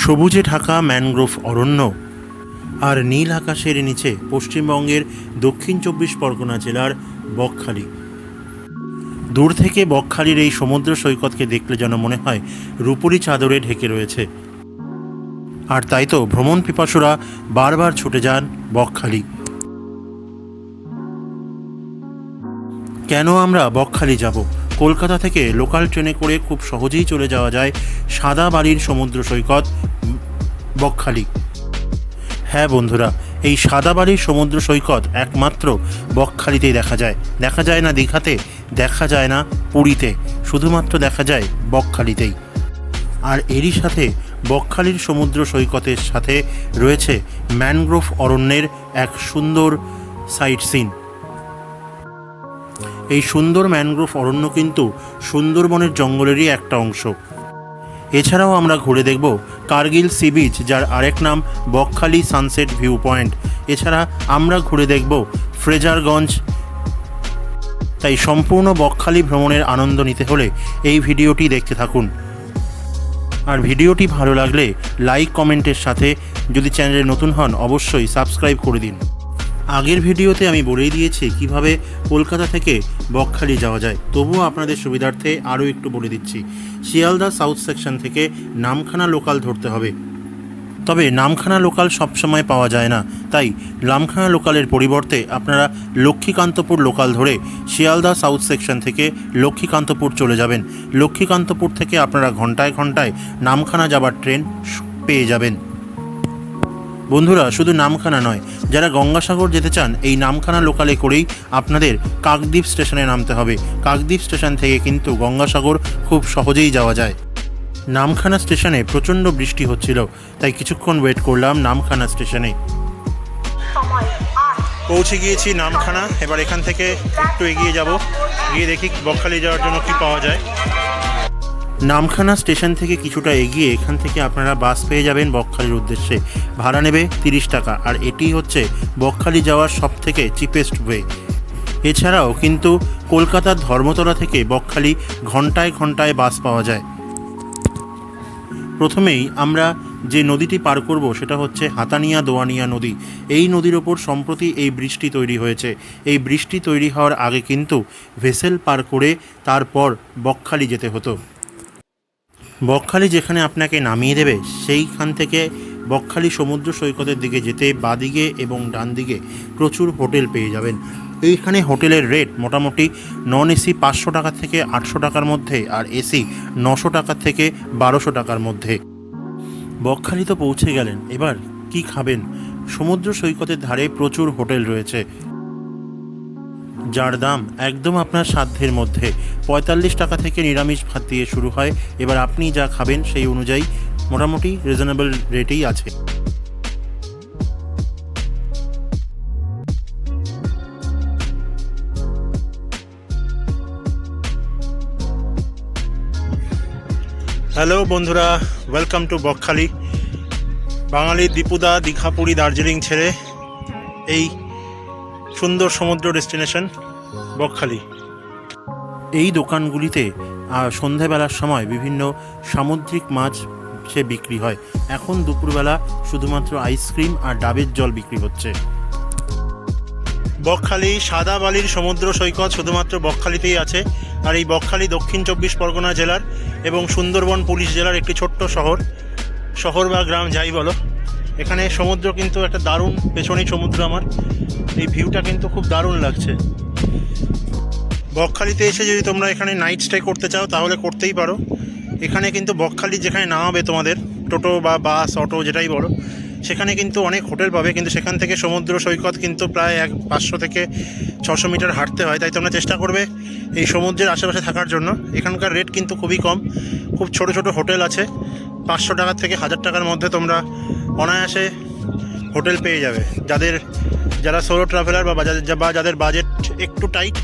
সবুজে ঢাকা ম্যানগ্রোভ অরণ্য আর নীল আকাশের নিচে পশ্চিমবঙ্গের দক্ষিণ 24 পরগনা জেলার বকখালি। দূর থেকে বকখালির এই সমুদ্র সৈকতকে দেখলে যেন মনে হয় রূপোরি চাদরে ঢেকে রয়েছে। আর তাই তো ভ্রমণ পিপাসুরা বারবার ছুটে যান বকখালি। কেন আমরা বকখালি যাব? কলকাতা থেকে লোকাল ট্রেনে করে খুব সহজেই চলে যাওয়া যায় সাদাবালির সমুদ্র সৈকত বকখালি। হ্যাঁ বন্ধুরা, এই সাদাবালির সমুদ্র সৈকত একমাত্র বকখালিতেই দেখা যায় না দীঘাতে, দেখা যায় না পুরীতে, শুধুমাত্র দেখা যায় বকখালিতেই। আর এরই সাথে বকখালির সমুদ্র সৈকতের সাথে রয়েছে ম্যানগ্রোভ অরণ্যের এক সুন্দর সাইট সিন। এই সুন্দর ম্যানগ্রোভ অরণ্য কিন্তু সুন্দরবনের জঙ্গলেরই একটা অংশ। এছাড়াও আমরা ঘুরে দেখব কার্গিল সি বিচ, যার আরেক নাম বকখালি সানসেট ভিউ পয়েন্ট। এছাড়া আমরা ঘুরে দেখব ফ্রেজারগঞ্জ। তাই সম্পূর্ণ বকখালি ভ্রমণের আনন্দ নিতে হলে এই ভিডিওটি দেখতে থাকুন। আর ভিডিওটি ভালো লাগলে লাইক কমেন্টের সাথে, যদি চ্যানেলে নতুন হন অবশ্যই সাবস্ক্রাইব করে দিন। আগের ভিডিওতে আমি বলেই দিয়েছি কিভাবে কলকাতা থেকে বকখালি যাওয়া যায়, তবুও আপনাদের সুবিধার্থে আরও একটু বলে দিচ্ছি। শিয়ালদা সাউথ সেকশন থেকে নামখানা লোকাল ধরতে হবে। তবে নামখানা লোকাল সবসময় পাওয়া যায় না, তাই নামখানা লোকালের পরিবর্তে আপনারা লক্ষ্মীকান্তপুর লোকাল ধরে শিয়ালদা সাউথ সেকশন থেকে লক্ষ্মীকান্তপুর চলে যাবেন। লক্ষ্মীকান্তপুর থেকে আপনারা ঘন্টায় ঘন্টায় নামখানা যাবার ট্রেন পেয়ে যাবেন। বন্ধুরা, শুধু নামখানা নয়, যারা গঙ্গাসাগর যেতে চান এই নামখানা লোকালে করেই আপনাদের কাকদ্বীপ স্টেশনে নামতে হবে। কাকদ্বীপ স্টেশন থেকে কিন্তু গঙ্গাসাগর খুব সহজেই যাওয়া যায়। নামখানা স্টেশনে প্রচণ্ড বৃষ্টি হচ্ছিল, তাই কিছুক্ষণ ওয়েট করলাম নামখানা স্টেশনে। পৌঁছে গিয়েছি নামখানা। এবার এখান থেকে একটু এগিয়ে যাব, গিয়ে দেখি বকখালি যাওয়ার জন্য কি পাওয়া যায়। নামখানা স্টেশন থেকে কিছুটা এগিয়ে এখান থেকে আপনারা বাস পেয়ে যাবেন বকখালির উদ্দেশ্যে। ভাড়া নেবে 30 টাকা, আর এটি হচ্ছে বকখালি যাওয়ার সবথেকে চিপেস্ট ওয়ে। এছাড়াও কিন্তু কলকাতার ধর্মতলা থেকে বকখালি ঘন্টায় ঘন্টায় বাস পাওয়া যায়। প্রথমেই আমরা যে নদীটি পার করব সেটা হচ্ছে হাতানিয়া দোয়ানিয়া নদী। এই নদীর ওপর সম্প্রতি এই ব্রিজটি তৈরি হয়েছে। এই ব্রিজটি তৈরি হওয়ার আগে কিন্তু ভেসেল পার করে তারপর বকখালি যেতে হতো। বকখালি যেখানে আপনাকে নামিয়ে দেবে সেইখান থেকে বকখালি সমুদ্র সৈকতের দিকে যেতে বাঁদিকে এবং ডান দিকে প্রচুর হোটেল পেয়ে যাবেন। এইখানে হোটেলের রেট মোটামুটি নন এসি 500 টাকা থেকে 800 টাকার মধ্যে, আর এসি 900 টাকা থেকে 1200 টাকার মধ্যে। বকখালি তো পৌঁছে গেলেন, এবার কি খাবেন? সমুদ্র সৈকতের ধারে প্রচুর হোটেল রয়েছে, যার দাম একদম আপনার সাধ্যের মধ্যে। 45 টাকা থেকে নিরামিষ ভাত দিয়ে শুরু হয়। এবার আপনি যা খাবেন সেই অনুযায়ী মোটামুটি রিজনেবল রেটেই আছে। হ্যালো বন্ধুরা, ওয়েলকাম টু বকখালি। বাঙালি দীপুদা দীঘা পুরী দার্জিলিং ছেড়ে এই সুন্দর সমুদ্র ডেস্টিনেশন বকখালি। এই দোকানগুলিতে সন্ধ্যাবেলার সময় বিভিন্ন সামুদ্রিক মাছ সে বিক্রি হয়। এখন দুপুরবেলা শুধুমাত্র আইসক্রিম আর ডাবের জল বিক্রি হচ্ছে। বকখালি সাদাবালির সমুদ্র সৈকত শুধুমাত্র বকখালিতেই আছে। আর এই বকখালি দক্ষিণ 24 পরগনা জেলার এবং সুন্দরবন পুলিশ জেলার একটি ছোট্ট শহর বা গ্রাম যাই বলো। এখানে সমুদ্র কিন্তু একটা দারুণ, পেছনেই সমুদ্র আমার, এই ভিউটা কিন্তু খুব দারুণ লাগছে। বকখালিতে এসে যদি তোমরা এখানে নাইট স্টে করতে চাও তাহলে করতেই পারো। এখানে কিন্তু বকখালি যেখানে নামাবে তোমাদের টোটো বা বাস অটো যেটাই বলো, সেখানে কিন্তু অনেক হোটেল পাবে, কিন্তু সেখান থেকে সমুদ্র সৈকত কিন্তু প্রায় 500 থেকে 600 মিটার হাঁটতে হয়। তাই তোমরা চেষ্টা করবে এই সমুদ্রের আশেপাশে থাকার জন্য। এখানকার রেট কিন্তু খুবই কম, খুব ছোট ছোট হোটেল আছে। 500 টাকার থেকে 1000 টাকার মধ্যে তোমরা অনায়াসে হোটেল পেয়ে যাবে। যারা সোলো ট্রাভেলার বা যাদের বাজেট একটু টাইট,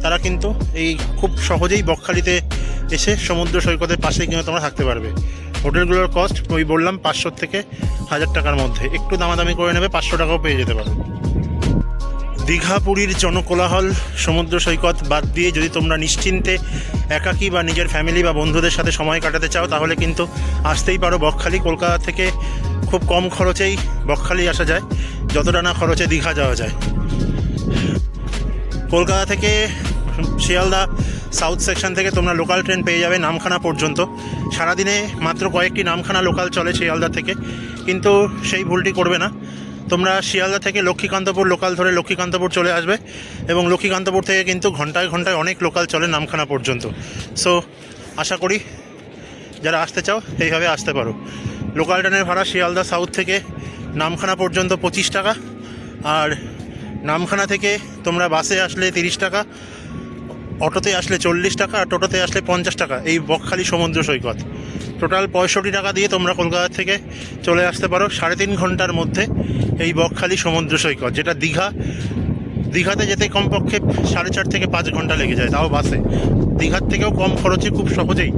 তারা কিন্তু এই খুব সহজেই বকখালিতে এসে সমুদ্র সৈকতের পাশেই কিন্তু তোমরা থাকতে পারবে। হোটেলগুলোর কস্ট ওই বললাম 500 থেকে 1000 টাকার মধ্যে, একটু দামাদামি করে নেবে 500 টাকাও পেয়ে যেতে পারো। দীঘা পুরীর জনকোলাহল সমুদ্র সৈকত বাদ দিয়ে যদি তোমরা নিশ্চিন্তে একাকী বা নিজের ফ্যামিলি বা বন্ধুদের সাথে সময় কাটাতে চাও তাহলে কিন্তু আসতেই পারো বকখালি। কলকাতা থেকে খুব কম খরচেই বকখালি আসা যায়, যতটা না খরচে দীঘা যাওয়া যায়। কলকাতা থেকে শিয়ালদা সাউথ সেকশন থেকে তোমরা লোকাল ট্রেন পেয়ে যাবে নামখানা পর্যন্ত। সারাদিনে মাত্র কয়েকটি নামখানা লোকাল চলে শিয়ালদা থেকে, কিন্তু সেই ভুলটি করবে না। তোমরা শিয়ালদা থেকে লক্ষ্মীকান্তপুর লোকাল ধরে লক্ষ্মীকান্তপুর চলে আসবে, এবং লক্ষ্মীকান্তপুর থেকে কিন্তু ঘন্টায় ঘন্টায় অনেক লোকাল চলে নামখানা পর্যন্ত। সো আশা করি যারা আসতে চাও এইভাবে আসতে পারো। লোকাল ট্রেনের ভাড়া শিয়ালদা সাউথ থেকে নামখানা পর্যন্ত 25 টাকা, আর নামখানা থেকে তোমরা বাসে আসলে 30 টাকা, অটোতে আসলে 40 টাকা, আর টোটোতে আসলে 50 টাকা। এই বকখালি সমুদ্র সৈকত টোটাল 65 টাকা দিয়ে তোমরা কলকাতা থেকে চলে আসতে পারো 3.5 ঘন্টার মধ্যে এই বকখালি সমুদ্র সৈকত, যেটা দীঘাতে যেতে কমপক্ষে 4.5 থেকে 5 ঘন্টা লেগে যায়, তাও বাসে। দীঘার থেকেও কম খরচে খুব সহজেই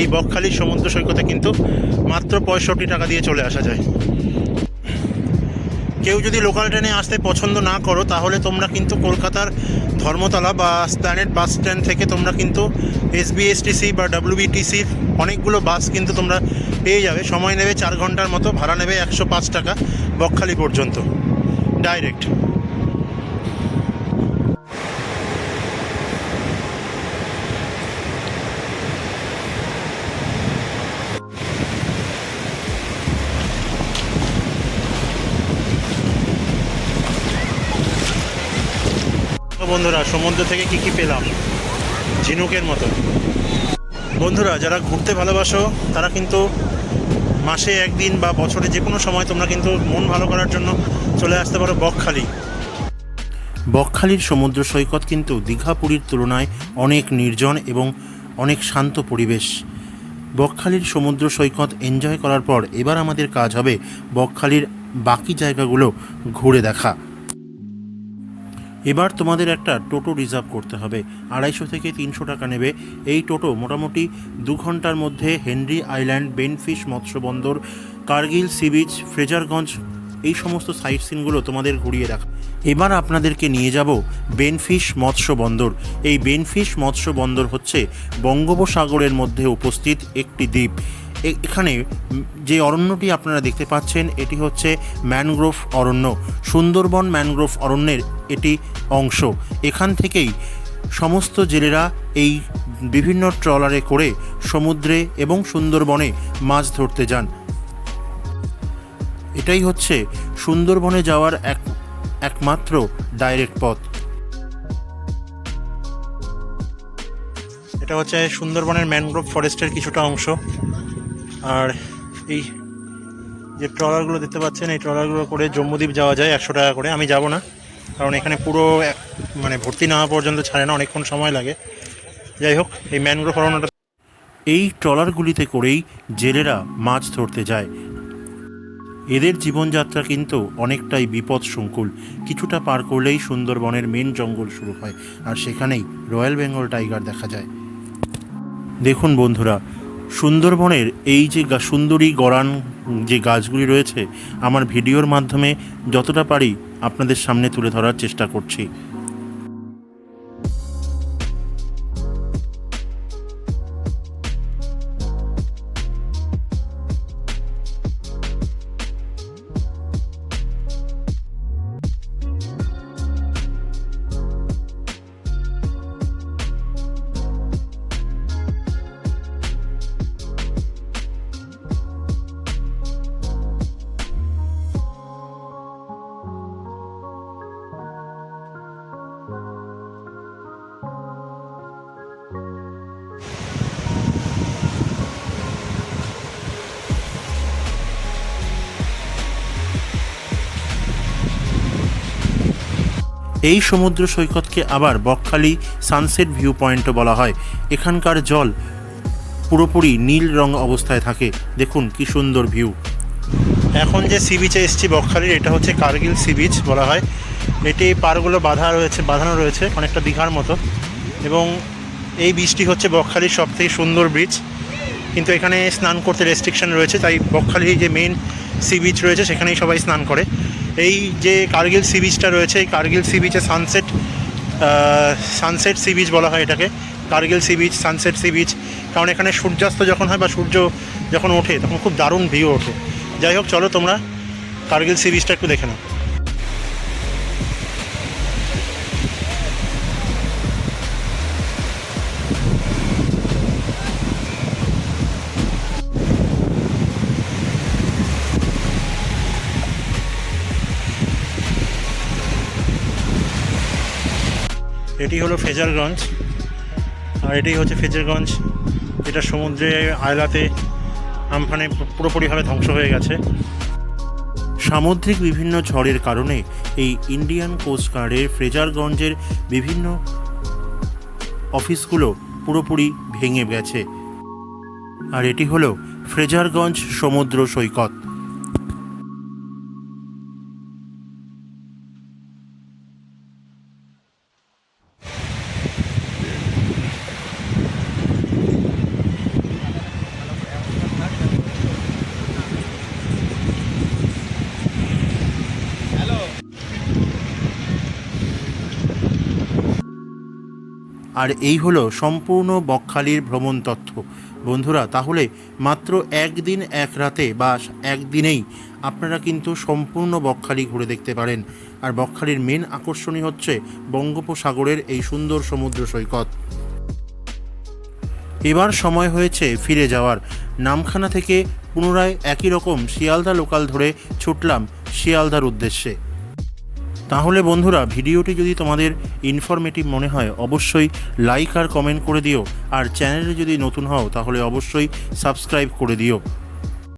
এই বকখালি সমুদ্র সৈকতে কিন্তু মাত্র 65 টাকা দিয়ে চলে আসা যায়। কেউ যদি লোকাল ট্রেনে আসতে পছন্দ না করো তাহলে তোমরা কিন্তু কলকাতার ধর্মতলা বা স্প্ল্যানেড বাস স্ট্যান্ড থেকে তোমরা কিন্তু এসবিএসটিসি বা ডাব্লিউবিটিসির অনেকগুলো বাস কিন্তু তোমরা পেয়ে যাবে। সময় নেবে 4 ঘন্টার মতো, ভাড়া নেবে 105 টাকা বকখালি পর্যন্ত ডাইরেক্ট। বন্ধুরা সমুদ্র থেকে কি পেলাম, ঝিনুকের মতো। বন্ধুরা যারা ঘুরতে ভালোবাসো তারা কিন্তু মাসে একদিন বা বছরে যে কোনো সময় তোমরা কিন্তু মন ভালো করার জন্য চলে আসতে পারো বকখালি। বকখালির সমুদ্র সৈকত কিন্তু দীঘা পুরীর তুলনায় অনেক নির্জন এবং অনেক শান্ত পরিবেশ। বকখালির সমুদ্র সৈকত এনজয় করার পর এবার আমাদের কাজ হবে বকখালির বাকি জায়গাগুলো ঘুরে দেখা। এবার তোমাদের একটা টোটো রিজার্ভ করতে হবে, 250 থেকে 300 টাকা নেবে। এই টোটো মোটামুটি 2 ঘন্টার মধ্যে হেনরি আইল্যান্ড, বেনফিশ মৎস্য বন্দর, কার্গিল সি বিচ, ফ্রেজারগঞ্জ এই সমস্ত সাইট সিনগুলো তোমাদের ঘুরিয়ে রাখা। এবার আপনাদেরকে নিয়ে যাব বেনফিশ মৎস্য বন্দর। এই বেনফিশ মৎস্য বন্দর হচ্ছে বঙ্গোপসাগরের মধ্যে উপস্থিত একটি দ্বীপ। এখানে যে অরণ্যটি আপনারা দেখতে পাচ্ছেন এটি হচ্ছে ম্যানগ্রোভ অরণ্য, সুন্দরবন ম্যানগ্রোভ অরণ্যের এটি অংশ। এখান থেকেই সমস্ত জেলেরা এই বিভিন্ন ট্রলারে করে সমুদ্রে এবং সুন্দরবনে মাছ ধরতে যান। এটাই হচ্ছে সুন্দরবনে যাওয়ার একমাত্র ডাইরেক্ট পথ। এটা হচ্ছে সুন্দরবনের ম্যানগ্রোভ ফরেস্টের কিছুটা অংশ। আর এই যে ট্রলারগুলো দেখতে পাচ্ছেন এই ট্রলারগুলো করে জম্মুদ্বীপ যাওয়া যায় 100 টাকা করে। আমি যাব না, কারণ এখানে পুরো ভর্তি না হওয়া পর্যন্ত ছাড়ে না, অনেকক্ষণ সময় লাগে। যাই হোক, এই ম্যানগ্রোভ অরণ্যটা, এই ট্রলারগুলিতে করেই জেলেরা মাছ ধরতে যায়। এদের জীবনযাত্রা কিন্তু অনেকটাই বিপদ সংকুল। কিছুটা পার করলেই সুন্দরবনের মেন জঙ্গল শুরু হয়, আর সেখানেই রয়্যাল বেঙ্গল টাইগার দেখা যায়। দেখুন বন্ধুরা, সুন্দরবনের এই যে সুন্দরী গরান যে গাছগুলি রয়েছে, আমার ভিডিওর মাধ্যমে যতটা পারি আপনাদের সামনে তুলে ধরার চেষ্টা করছি। এই সমুদ্র সৈকতকে আবার বকখালি সানসেট ভিউ পয়েন্টও বলা হয়। এখানকার জল পুরোপুরি নীল রং অবস্থায় থাকে। দেখুন কি সুন্দর ভিউ। এখন যে সি বিচে এসেছি বকখালির, এটা হচ্ছে কার্গিল সি বিচ বলা হয়। এটি পারগুলো বাঁধানো রয়েছে অনেকটা দীঘার মতো, এবং এই বিচটি হচ্ছে বকখালির সবথেকে সুন্দর বিচ। কিন্তু এখানে স্নান করতে রেস্ট্রিকশন রয়েছে, তাই বকখালি যে মেন সি বিচ রয়েছে সেখানেই সবাই স্নান করে। এই যে কার্গিল সি বিচটা রয়েছে, এই কার্গিল সি বিচে সানসেট সি বিচ বলা হয় এটাকে, Kargil sea beach, sunset sea beach. কারণ এখানে সূর্যাস্ত যখন হয় বা সূর্য যখন ওঠে তখন খুব দারুণ ভিউ ওঠে। যাই হোক, চলো তোমরা কার্গিল সি বিচটা একটু দেখে নাও। এটি হলো ফ্রেজারগঞ্জ, আর এটি হচ্ছে ফ্রেজারগঞ্জ। এটা সমুদ্রে আয়লাতে আমফানে পুরোপুরিভাবে ধ্বংস হয়ে গেছে। সামুদ্রিক বিভিন্ন ঝড়ের কারণে এই ইন্ডিয়ান কোস্টগার্ডের ফ্রেজারগঞ্জের বিভিন্ন অফিসগুলো পুরোপুরি ভেঙে গেছে। আর এটি হলো ফ্রেজারগঞ্জ সমুদ্র সৈকত। আর এই হলো সম্পূর্ণ বকখালির ভ্রমণ তথ্য বন্ধুরা। তাহলে মাত্র একদিন এক রাতে বা একদিনেই আপনারা কিন্তু সম্পূর্ণ বকখালি ঘুরে দেখতে পারেন। আর বকখালির মেন আকর্ষণই হচ্ছে বঙ্গোপসাগরের এই সুন্দর সমুদ্র সৈকত। এবার সময় হয়েছে ফিরে যাওয়ার। নামখানা থেকে পুনরায় একই রকম শিয়ালদা লোকাল ধরে ছুটলাম শিয়ালদার উদ্দেশ্যে। তাহলে বন্ধুরা, ভিডিওটি যদি তোমাদের ইনফরমেটিভ মনে হয় অবশ্যই লাইক আর কমেন্ট করে দিও। আর চ্যানেলে যদি নতুন হও তাহলে অবশ্যই সাবস্ক্রাইব করে দিও।